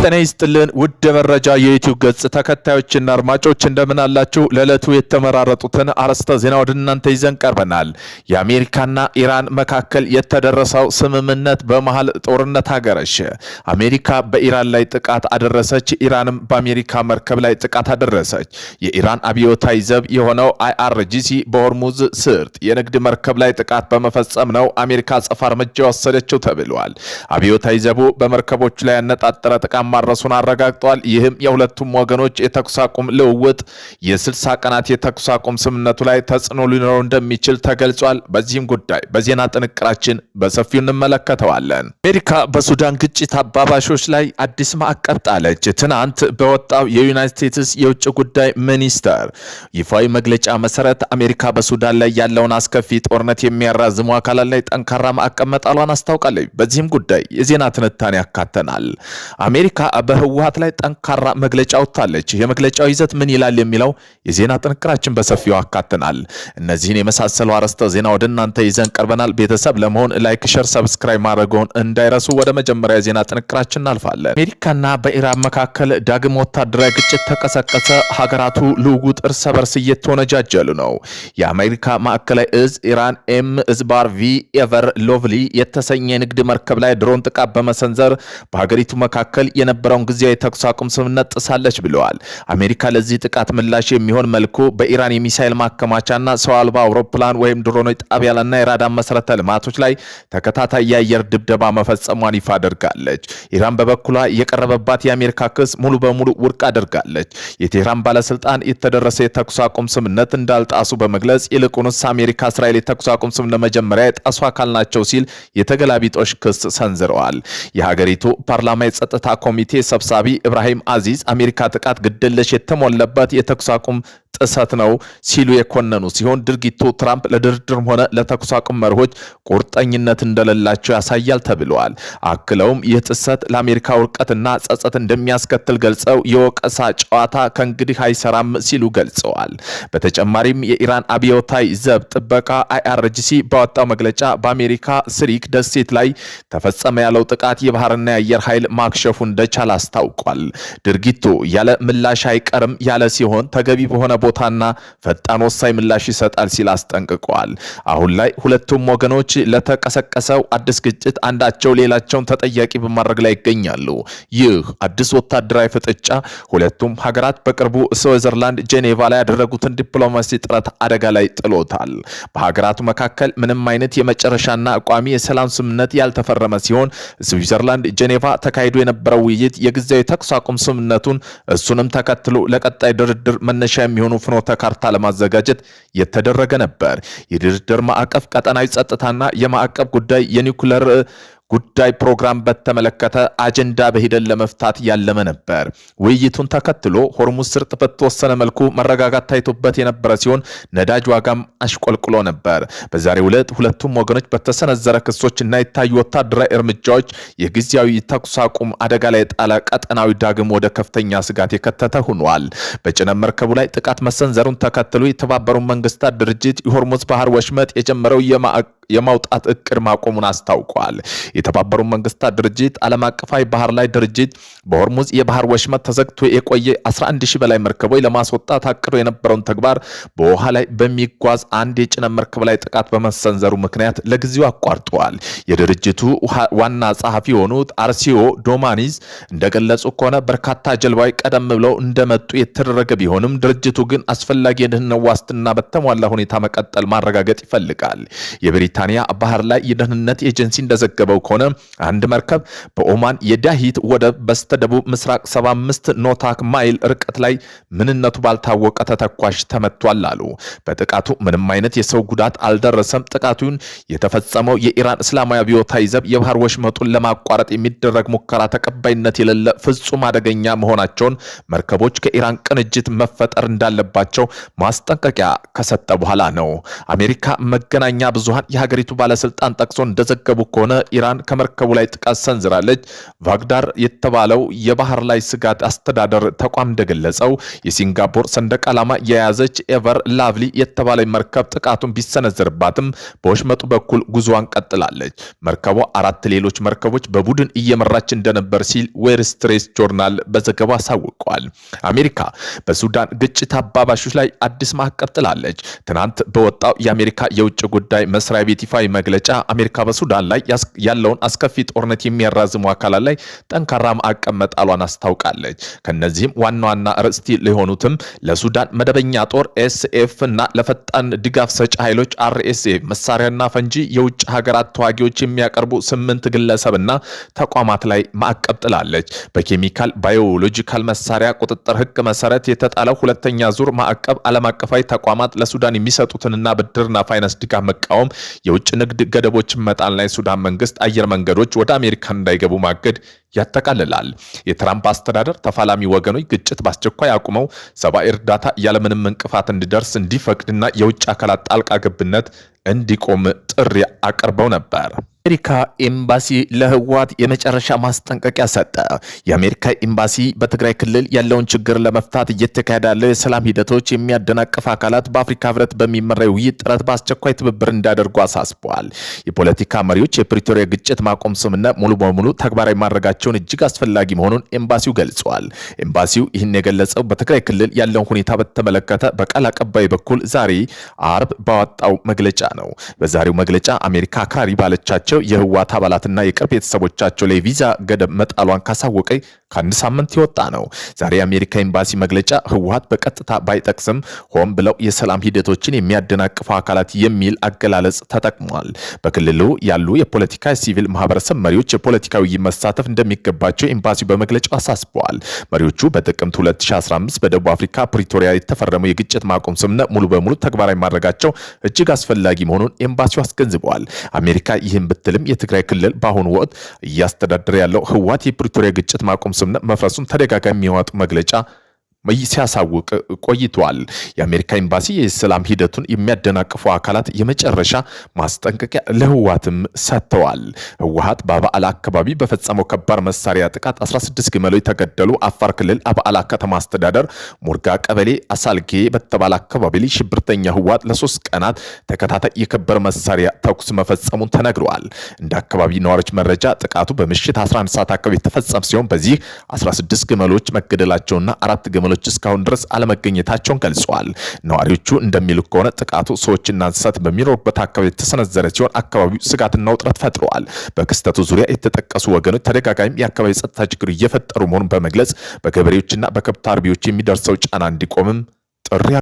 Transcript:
ጤና ይስጥልን ውድ መረጃ የዩቲዩብ ገጽ ተከታዮችና አድማጮች እንደምን አላችሁ? ለዕለቱ የተመራረጡትን አርዕስተ ዜና ወደ እናንተ ይዘን ቀርበናል። የአሜሪካና ኢራን መካከል የተደረሰው ስምምነት በመሃል ጦርነት አገረሸ። አሜሪካ በኢራን ላይ ጥቃት አደረሰች፣ ኢራንም በአሜሪካ መርከብ ላይ ጥቃት አደረሰች። የኢራን አብዮታዊ ዘብ የሆነው IRGC በሆርሙዝ ስርጥ የንግድ መርከብ ላይ ጥቃት በመፈጸም ነው አሜሪካ አጸፋ እርምጃ ወሰደችው ተብሏል። አብዮታዊ ዘቡ በመርከቦች ላይ ያነጣጠረ ጥቃት ማድረሱን አረጋግጧል። ይህም የሁለቱም ወገኖች የተኩስ አቁም ልውውጥ የ60 ቀናት የተኩስ አቁም ስምምነቱ ላይ ተጽዕኖ ሊኖረው እንደሚችል ተገልጿል። በዚህም ጉዳይ በዜና ጥንቅራችን በሰፊው እንመለከተዋለን። አሜሪካ በሱዳን ግጭት አባባሾች ላይ አዲስ ማዕቀብ ጣለች። ትናንት በወጣው የዩናይትድ ስቴትስ የውጭ ጉዳይ ሚኒስቴር ይፋዊ መግለጫ መሰረት አሜሪካ በሱዳን ላይ ያለውን አስከፊ ጦርነት የሚያራዝሙ አካላት ላይ ጠንካራ ማዕቀብ መጣሏን አስታውቃለች። በዚህም ጉዳይ የዜና ትንታኔ ያካተናል። አሜሪካ በህወሓት ላይ ጠንካራ መግለጫ ወጥታለች። የመግለጫው ይዘት ምን ይላል የሚለው የዜና ጥንቅራችን በሰፊው ያካተናል። እነዚህን የመሳሰሉ አርዕስተ ዜና ወደ እናንተ ይዘን ቀርበናል። ቤተሰብ ለመሆን ላይክ፣ ሼር፣ ሰብስክራይብ ማድረግዎን እንዳይረሱ። ወደ መጀመሪያ የዜና ጥንቅራችን እናልፋለን። አሜሪካና በኢራን መካከል ዳግም ወታደራዊ ግጭት ተቀሰቀሰ። ሀገራቱ ልውውጥ እርስ በርስ እየተወነጃጀሉ ነው። የአሜሪካ ማዕከላዊ እዝ ኢራን M/V ኤቨር ሎቭሊ የተሰኘ የንግድ መርከብ ላይ ድሮን ጥቃት በመሰንዘር በሀገሪቱ መካከል የነበረውን ጊዜያዊ ተኩስ አቁም ስምምነት ጥሳለች ብለዋል። አሜሪካ ለዚህ ጥቃት ምላሽ የሚሆን መልኩ በኢራን የሚሳኤል ማከማቻና ሰው አልባ አውሮፕላን ወይም ድሮኖች ጣቢያና የራዳር መሰረተ ልማቶች ላይ ተከታታይ የአየር ድብደባ መፈጸሟን ይፋ አድርጋለች። ኢራን በበኩሏ የቀረበባት የአሜሪካ ክስ ሙሉ በሙሉ ውድቅ አድርጋለች። የቴህራን ባለስልጣን የተደረሰ የተኩስ አቁም ስምምነት እንዳልጣሱ በመግለጽ ይልቁንስ አሜሪካ እስራኤል የተኩስ አቁም ስምምነት መጀመሪያ የጣሱ አካል ናቸው ሲል የተገላቢጦሽ ክስ ሰንዝረዋል። የሀገሪቱ ፓርላማ የጸጥታ ኮሚቴ ሰብሳቢ ኢብራሂም አዚዝ አሜሪካ ጥቃት ግድለሽ የተሞለበት የተኩስ አቁም ጥሰት ነው ሲሉ የኮነኑ ሲሆን ድርጊቱ ትራምፕ ለድርድርም ሆነ ለተኩስ አቁም መርሆች ቁርጠኝነት እንደሌላቸው ያሳያል ተብለዋል። አክለውም ይህ ጥሰት ለአሜሪካ ውድቀትና ጸጸት እንደሚያስከትል ገልጸው የወቀሳ ጨዋታ ከእንግዲህ አይሰራም ሲሉ ገልጸዋል። በተጨማሪም የኢራን አብዮታዊ ዘብ ጥበቃ IRGC ባወጣው መግለጫ በአሜሪካ ስሪክ ደሴት ላይ ተፈጸመ ያለው ጥቃት የባህርና የአየር ኃይል ማክሸፉ እንደቻለ አስታውቋል። ድርጊቱ ያለ ምላሽ አይቀርም ያለ ሲሆን ተገቢ በሆነ ቦታና ፈጣን ወሳኝ ምላሽ ይሰጣል ሲል አስጠንቅቋል። አሁን ላይ ሁለቱም ወገኖች ለተቀሰቀሰው አዲስ ግጭት አንዳቸው ሌላቸውን ተጠያቂ በማድረግ ላይ ይገኛሉ። ይህ አዲስ ወታደራዊ ፍጥጫ ሁለቱም ሀገራት በቅርቡ ስዊዘርላንድ ጄኔቫ ላይ ያደረጉትን ዲፕሎማሲ ጥረት አደጋ ላይ ጥሎታል። በሀገራቱ መካከል ምንም አይነት የመጨረሻና ቋሚ የሰላም ስምምነት ያልተፈረመ ሲሆን ስዊዘርላንድ ጄኔቫ ተካሂዶ የነበረው ውይይት የጊዜያዊ ተኩስ አቁም ስምምነቱን እሱንም ተከትሎ ለቀጣይ ድርድር መነሻ የሚሆኑ ፍኖተ ካርታ ለማዘጋጀት የተደረገ ነበር። የድርድር ማዕቀፍ፣ ቀጠናዊ ጸጥታና የማዕቀብ ጉዳይ፣ የኒውክሌር ጉዳይ ፕሮግራም በተመለከተ አጀንዳ በሂደት ለመፍታት ያለመ ነበር። ውይይቱን ተከትሎ ሆርሙዝ ስርጥ በተወሰነ መልኩ መረጋጋት ታይቶበት የነበረ ሲሆን ነዳጅ ዋጋም አሽቆልቁሎ ነበር። በዛሬው ዕለት ሁለቱም ወገኖች በተሰነዘረ ክሶች እና የታዩ ወታደራዊ እርምጃዎች የጊዜያዊ ተኩስ አቁም አደጋ ላይ የጣለ ቀጠናዊ ዳግም ወደ ከፍተኛ ስጋት የከተተ ሆኗል። በጭነት መርከቡ ላይ ጥቃት መሰንዘሩን ተከትሎ የተባበሩት መንግስታት ድርጅት የሆርሙዝ ባህር ወሽመጥ የጀመረው የማውጣት እቅድ ማቆሙን አስታውቋል። የተባበሩት መንግስታት ድርጅት ዓለም አቀፋዊ ባህር ላይ ድርጅት በሆርሙዝ የባህር ወሽመጥ ተዘግቶ የቆየ 11000 በላይ መርከቦች ለማስወጣት አቅዶ የነበረውን ተግባር በውሃ ላይ በሚጓዝ አንድ የጭነት መርከብ ላይ ጥቃት በመሰንዘሩ ምክንያት ለጊዜው አቋርጧል። የድርጅቱ ዋና ጸሐፊ የሆኑት አርሲዮ ዶማኒዝ እንደገለጹ ከሆነ በርካታ ጀልባዎች ቀደም ብለው እንደመጡ የተደረገ ቢሆንም ድርጅቱ ግን አስፈላጊ የደህንነት ዋስትና በተሟላ ሁኔታ መቀጠል ማረጋገጥ ይፈልጋል። የብሪታንያ ባህር ላይ የደህንነት ኤጀንሲ እንደዘገበው ከሆነ አንድ መርከብ በኦማን የዳሂት ወደብ በስተደቡብ ምስራቅ 75 ኖታክ ማይል ርቀት ላይ ምንነቱ ባልታወቀ ተተኳሽ ተመቷል አሉ። በጥቃቱ ምንም አይነት የሰው ጉዳት አልደረሰም። ጥቃቱን የተፈጸመው የኢራን እስላማዊ አብዮታዊ ዘብ የባህር ወሽመጡን ለማቋረጥ የሚደረግ ሙከራ ተቀባይነት የሌለ ፍጹም አደገኛ መሆናቸውን መርከቦች ከኢራን ቅንጅት መፈጠር እንዳለባቸው ማስጠንቀቂያ ከሰጠ በኋላ ነው። አሜሪካ መገናኛ ብዙሃን የሀገሪቱ ባለስልጣን ጠቅሶ እንደዘገቡ ከሆነ ኢራን ከመርከቡ ላይ ጥቃት ሰንዝራለች። ቫግዳር የተባለው የባህር ላይ ስጋት አስተዳደር ተቋም እንደገለጸው የሲንጋፖር ሰንደቅ ዓላማ የያዘች ኤቨር ላቭሊ የተባለ መርከብ ጥቃቱን ቢሰነዘርባትም በወሽመጡ በኩል ጉዞዋን ቀጥላለች። መርከቧ 4 ሌሎች መርከቦች በቡድን እየመራች እንደነበር ሲል ዌል ስትሪት ጆርናል በዘገባ አሳውቀዋል። አሜሪካ በሱዳን ግጭት አባባሾች ላይ አዲስ ማዕቀብ ጥላለች። ትናንት በወጣው የአሜሪካ የውጭ ጉዳይ መስሪያ ቤት ይፋዊ መግለጫ አሜሪካ በሱዳን ላይ ያለውን አስከፊ ጦርነት የሚያራዝሙ አካላት ላይ ጠንካራ ማዕቀብ መጣሏን አስታውቃለች። ከነዚህም ዋና ዋና ርዕስቲ ለሆኑትም ለሱዳን መደበኛ ጦር ኤስኤፍ እና ለፈጣን ድጋፍ ሰጪ ኃይሎች አርኤስኤፍ መሳሪያና ፈንጂ የውጭ ሀገራት ተዋጊዎች የሚያቀርቡ 8 ግለሰብና ተቋማት ላይ ማዕቀብ ጥላለች። በኬሚካል ባዮሎጂካል መሳሪያ ቁጥጥር ሕግ መሰረት የተጣለው ሁለተኛ ዙር ማዕቀብ ዓለም አቀፋዊ ተቋማት ለሱዳን የሚሰጡትንና ብድርና ፋይናንስ ድጋፍ መቃወም፣ የውጭ ንግድ ገደቦችን መጣልና የሱዳን መንግስት አየር መንገዶች ወደ አሜሪካ እንዳይገቡ ማገድ ያጠቃልላል። የትራምፕ አስተዳደር ተፋላሚ ወገኖች ግጭት በአስቸኳይ አቁመው ሰብአዊ እርዳታ ያለምንም እንቅፋት እንዲደርስ እንዲፈቅድና የውጭ አካላት ጣልቃ ገብነት እንዲቆም ጥሪ አቅርበው ነበር። የአሜሪካ ኤምባሲ ለህወሓት የመጨረሻ ማስጠንቀቂያ ሰጠ። የአሜሪካ ኤምባሲ በትግራይ ክልል ያለውን ችግር ለመፍታት እየተካሄደ ያለው የሰላም ሂደቶች የሚያደናቅፍ አካላት በአፍሪካ ህብረት በሚመራው ውይይት ጥረት በአስቸኳይ ትብብር እንዲያደርጉ አሳስበዋል። የፖለቲካ መሪዎች የፕሪቶሪያ ግጭት ማቆም ስምምነት ሙሉ በሙሉ ተግባራዊ ማድረጋቸውን እጅግ አስፈላጊ መሆኑን ኤምባሲው ገልጿል። ኤምባሲው ይህን የገለጸው በትግራይ ክልል ያለውን ሁኔታ በተመለከተ በቃል አቀባይ በኩል ዛሬ አርብ ባወጣው መግለጫ ነው። በዛሬው መግለጫ አሜሪካ አክራሪ ባለቻቸው የህወሓት አባላትና የቅርብ ቤተሰቦቻቸው ላይ ቪዛ ገደብ መጣሏን ካሳወቀ ከአንድ ሳምንት የወጣ ነው። ዛሬ የአሜሪካ ኤምባሲ መግለጫ ህወሓት በቀጥታ ባይጠቅስም ሆን ብለው የሰላም ሂደቶችን የሚያደናቅፉ አካላት የሚል አገላለጽ ተጠቅሟል። በክልሉ ያሉ የፖለቲካ ሲቪል ማህበረሰብ መሪዎች የፖለቲካዊ ውይይት መሳተፍ እንደሚገባቸው ኤምባሲው በመግለጫው አሳስበዋል። መሪዎቹ በጥቅምት 2015 በደቡብ አፍሪካ ፕሪቶሪያ የተፈረመው የግጭት ማቆም ስምምነት ሙሉ በሙሉ ተግባራዊ ማድረጋቸው እጅግ አስፈላጊ መሆኑን ኤምባሲው አስገንዝበዋል። አሜሪካ ይህን ብትልም የትግራይ ክልል በአሁኑ ወቅት እያስተዳደረ ያለው ህወሓት የፕሪቶሪያ ግጭት ማቆም ስምምነት መፍረሱን ተደጋጋሚ የሚያወጡ መግለጫ ሲያሳውቅ ቆይቷል። የአሜሪካ ኤምባሲ የሰላም ሂደቱን የሚያደናቅፉ አካላት የመጨረሻ ማስጠንቀቂያ ለህወሓትም ሰጥተዋል። ህወሓት በአበዓላ አካባቢ በፈጸመው ከባድ መሳሪያ ጥቃት 16 ግመሎች ተገደሉ። አፋር ክልል አበዓላ ከተማ አስተዳደር ሙርጋ ቀበሌ አሳልጌ በተባለ አካባቢ ላይ ሽብርተኛ ህወሓት ለ3 ቀናት ተከታታይ የከባድ መሳሪያ ተኩስ መፈጸሙን ተነግሯል። እንደ አካባቢ ነዋሪዎች መረጃ ጥቃቱ በምሽት 11 ሰዓት አካባቢ የተፈጸመ ሲሆን በዚህ 16 ግመሎች መገደላቸውና 4 ግመሎች እስካሁን ድረስ አለመገኘታቸውን ገልጸዋል። ነዋሪዎቹ እንደሚሉት ከሆነ ጥቃቱ ሰዎችና እንስሳት በሚኖሩበት አካባቢ የተሰነዘረ ሲሆን አካባቢው ስጋትና ውጥረት ፈጥሯል። በክስተቱ ዙሪያ የተጠቀሱ ወገኖች ተደጋጋሚ የአካባቢ ጸጥታ ችግር እየፈጠሩ መሆኑን በመግለጽ በገበሬዎችና በከብት አርቢዎች የሚደርሰው ጫና እንዲቆምም ጥሪ